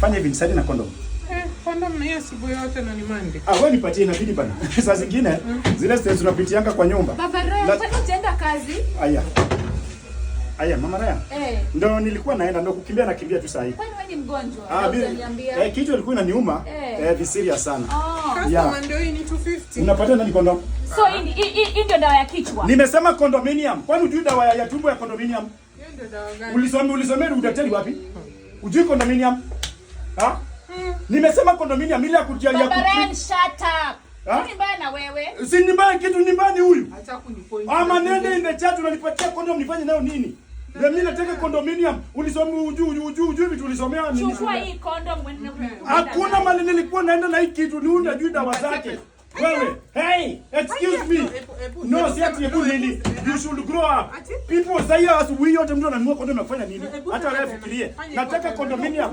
Fanya hivi nisaidie na condom. Condom na asubuhi yote na ni Monday. Wewe nipatie inabidi bana. Saa zingine zile stress tunapitianga kwa nyumba. Baba Raya, kwani utaenda kazi? Aya, Mama Raya. Ndio nilikuwa naenda ndio kukimbia tu saa hii. Kwani wewe ni mgonjwa? Unaniambia. Kichwa ilikuwa inaniuma. Ni serious sana. Customer ndio hii ni 250. Unapata nani condom? So hii ndio dawa ya kichwa. Nimesema condominium. Kwani unajua dawa ya tumbo ya condominium? Hiyo ndio dawa gani? Ulisomea udaktari wapi? Unajua condominium? Nimesema condominium ile ya kutia ya Baba Ryan, shut up. Nini mbaya na wewe? Si ni mbaya kitu ni mbaya ni huyu. Acha kunipoint. Ama nende in the chat unanipatia condom nifanye nayo nini? Na mimi nataka condominium. Ulisomea ujui vitu ulisomea nini? Chukua hii condom mwende. Hakuna mali nilikuwa naenda na hii kitu ni unajua dawa zake. Wewe, hey, excuse me. No, si ati hebu nini? You should grow up. People say asubuhi yote mtu ananunua condom na kufanya nini? Hata wewe fikirie. Nataka condominium.